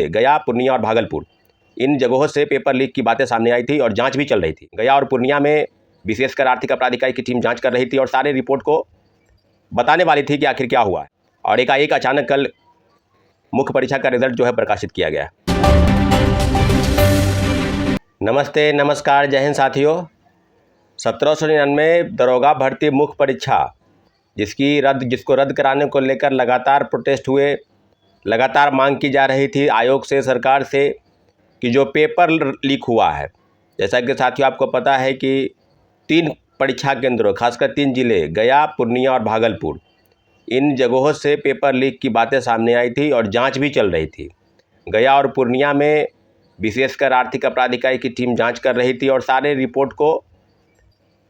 गया, पूर्णिया और भागलपुर, इन जगहों से पेपर लीक की बातें सामने आई थी और जांच भी चल रही थी। गया और पूर्णिया में विशेषकर आर्थिक अपराध इकाई की टीम जांच कर रही थी और सारे रिपोर्ट को बताने वाली थी कि आखिर क्या हुआ है। और एकाएक अचानक कल मुख्य परीक्षा का रिजल्ट जो है प्रकाशित किया गया। नमस्ते, नमस्कार, जय हिंद साथियों। 1799 दरोगा भर्ती मुख्य परीक्षा जिसको रद्द कराने को लेकर लगातार प्रोटेस्ट हुए, लगातार मांग की जा रही थी आयोग से, सरकार से, कि जो पेपर लीक हुआ है, जैसा कि साथियों आपको पता है कि 3 परीक्षा केंद्रों, खासकर 3 जिले गया, पूर्णिया और भागलपुर, इन जगहों से पेपर लीक की बातें सामने आई थी और जांच भी चल रही थी। गया और पूर्णिया में विशेषकर आर्थिक अपराध इकाई की टीम जांच कर रही थी और सारे रिपोर्ट को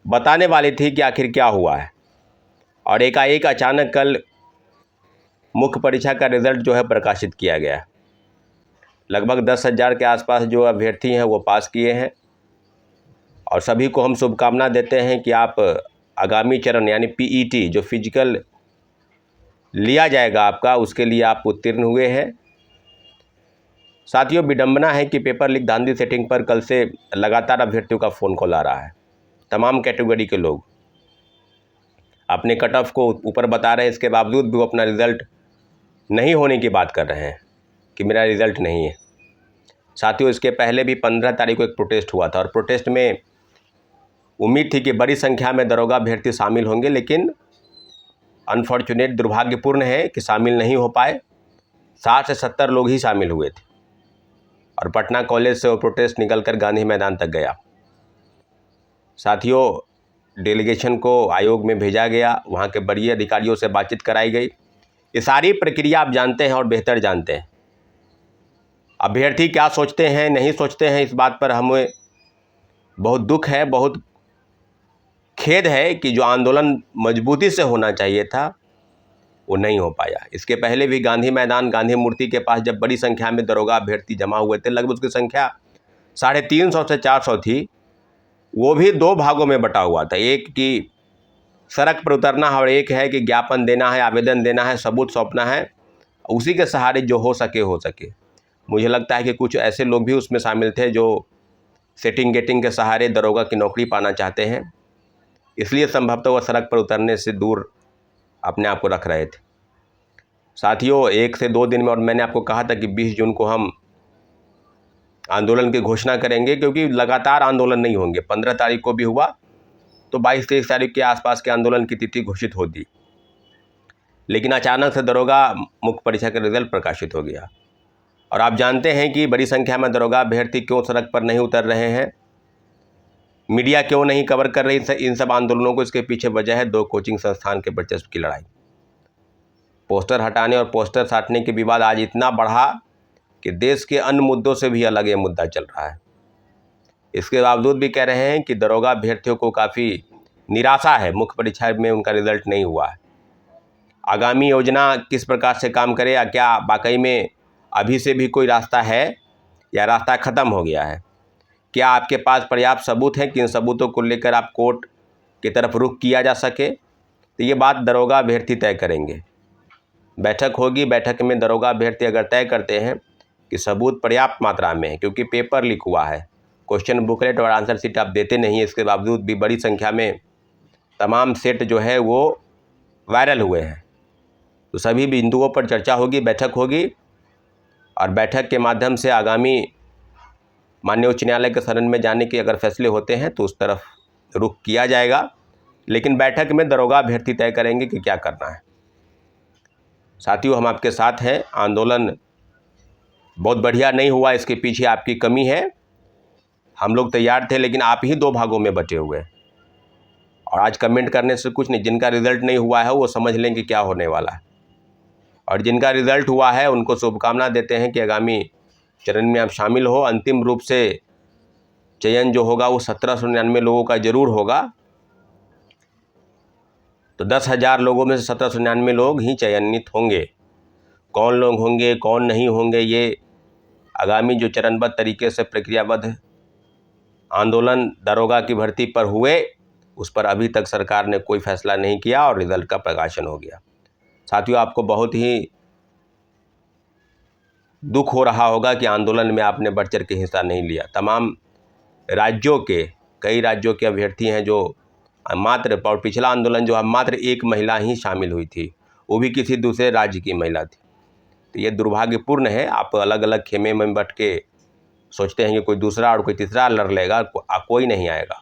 बताने वाली थी कि आखिर क्या हुआ है। और एकाएक अचानक कल मुख्य परीक्षा का रिजल्ट जो है प्रकाशित किया गया। लगभग 10,000 के आसपास जो अभ्यर्थी हैं वो पास किए हैं और सभी को हम शुभकामना देते हैं कि आप आगामी चरण यानी पीईटी जो फिजिकल लिया जाएगा आपका, उसके लिए आप उत्तीर्ण हुए हैं। साथियों, विडंबना है कि पेपर लीक धांधली सेटिंग पर कल से लगातार अभ्यर्थियों का फ़ोन कॉल आ रहा है। तमाम कैटेगरी के लोग अपने कट ऑफ को ऊपर बता रहे हैं, इसके बावजूद भी वो अपना रिज़ल्ट नहीं होने की बात कर रहे हैं कि मेरा रिज़ल्ट नहीं है। साथियों, इसके पहले भी 15 तारीख को एक प्रोटेस्ट हुआ था और प्रोटेस्ट में उम्मीद थी कि बड़ी संख्या में दरोगा अभ्यर्थी शामिल होंगे, लेकिन अनफॉर्चुनेट, दुर्भाग्यपूर्ण है कि शामिल नहीं हो पाए। 60 से 70 लोग ही शामिल हुए थे और पटना कॉलेज से वो प्रोटेस्ट निकलकर गांधी मैदान तक गया। साथियों, डेलीगेशन को आयोग में भेजा गया, वहाँ के बड़े अधिकारियों से बातचीत कराई गई। ये सारी प्रक्रिया आप जानते हैं और बेहतर जानते हैं। अभ्यर्थी क्या सोचते हैं, नहीं सोचते हैं, इस बात पर हमें बहुत दुख है, बहुत खेद है कि जो आंदोलन मजबूती से होना चाहिए था वो नहीं हो पाया। इसके पहले भी गांधी मैदान, गांधी मूर्ति के पास जब बड़ी संख्या में दरोगा अभ्यर्थी जमा हुए थे, लगभग उसकी संख्या 350 से 400 थी, वो भी 2 भागों में बटा हुआ था। एक कि सड़क पर उतरना है और एक है कि ज्ञापन देना है, आवेदन देना है, सबूत सौंपना है, उसी के सहारे जो हो सके। मुझे लगता है कि कुछ ऐसे लोग भी उसमें शामिल थे जो सेटिंग गेटिंग के सहारे दरोगा की नौकरी पाना चाहते हैं, इसलिए संभवतः वह सड़क पर उतरने से दूर अपने आप को रख रहे थे। साथियों, 1 से 2 दिन में, और मैंने आपको कहा था कि 20 जून को हम आंदोलन की घोषणा करेंगे, क्योंकि लगातार आंदोलन नहीं होंगे। 15 तारीख को भी हुआ तो 22-23 तारीख के आसपास के आंदोलन की तिथि घोषित होती, लेकिन अचानक से दरोगा मुख्य परीक्षा का रिजल्ट प्रकाशित हो गया। और आप जानते हैं कि बड़ी संख्या में दरोगा अभ्यर्थी क्यों सड़क पर नहीं उतर रहे हैं, मीडिया क्यों नहीं कवर कर रही इन सब आंदोलनों को। इसके पीछे वजह है 2 कोचिंग संस्थान के वर्चस्व की लड़ाई। पोस्टर हटाने और पोस्टर साटने के विवाद आज इतना बढ़ा कि देश के अन्य मुद्दों से भी अलग ये मुद्दा चल रहा है। इसके बावजूद भी कह रहे हैं कि दरोगा अभ्यर्थियों को काफ़ी निराशा है, मुख्य परीक्षा में उनका रिजल्ट नहीं हुआ है। आगामी योजना किस प्रकार से काम करे, या क्या वाकई में अभी से भी कोई रास्ता है या रास्ता ख़त्म हो गया है? क्या आपके पास पर्याप्त सबूत हैं कि इन सबूतों को लेकर आप कोर्ट की तरफ रुख किया जा सके? तो ये बात दरोगा अभ्यर्थी तय करेंगे। बैठक होगी, बैठक में दरोगा अभ्यर्थी अगर तय करते हैं कि सबूत पर्याप्त मात्रा में है, क्योंकि पेपर लीक हुआ है, क्वेश्चन बुकलेट और आंसर शीट आप देते नहीं हैं, इसके बावजूद भी बड़ी संख्या में तमाम सेट जो है वो वायरल हुए हैं, तो सभी बिंदुओं पर चर्चा होगी, बैठक होगी और बैठक के माध्यम से आगामी माननीय उच्च न्यायालय के शरण में जाने के अगर फैसले होते हैं तो उस तरफ रुख किया जाएगा। लेकिन बैठक में दरोगा अभ्यर्थी तय करेंगे कि क्या करना है। साथियों, हम आपके साथ हैं। आंदोलन बहुत बढ़िया नहीं हुआ, इसके पीछे आपकी कमी है। हम लोग तैयार थे, लेकिन आप ही 2 भागों में बटे हुए। और आज कमेंट करने से कुछ नहीं, जिनका रिज़ल्ट नहीं हुआ है वो समझ लें कि क्या होने वाला है, और जिनका रिज़ल्ट हुआ है उनको शुभकामना देते हैं कि आगामी चरण में आप शामिल हो। अंतिम रूप से चयन जो होगा वो 1799 लोगों का ज़रूर होगा, तो 10,000 लोगों में से 1799 लोग ही चयनित होंगे। कौन लोग होंगे, कौन नहीं होंगे, ये आगामी जो चरणबद्ध तरीके से प्रक्रियाबद्ध आंदोलन दरोगा की भर्ती पर हुए, उस पर अभी तक सरकार ने कोई फैसला नहीं किया और रिजल्ट का प्रकाशन हो गया। साथियों, आपको बहुत ही दुख हो रहा होगा कि आंदोलन में आपने बढ़ चढ़ के हिस्सा नहीं लिया। तमाम राज्यों के, कई राज्यों के अभ्यर्थी हैं जो मात्र, और पिछला आंदोलन जो है मात्र एक महिला ही शामिल हुई थी, वो भी किसी दूसरे राज्य की महिला थी। तो ये दुर्भाग्यपूर्ण है। आप अलग अलग खेमे में बैठ के सोचते हैं कि कोई दूसरा और कोई तीसरा लड़ लेगा, कोई नहीं आएगा,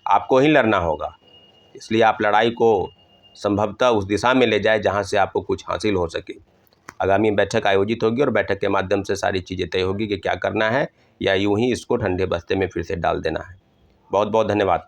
आपको ही लड़ना होगा। इसलिए आप लड़ाई को संभवतः उस दिशा में ले जाए जहां से आपको कुछ हासिल हो सके। आगामी बैठक आयोजित होगी और बैठक के माध्यम से सारी चीज़ें तय होगी कि क्या करना है, या यूं ही इसको ठंडे बस्ते में फिर से डाल देना है। बहुत बहुत धन्यवाद।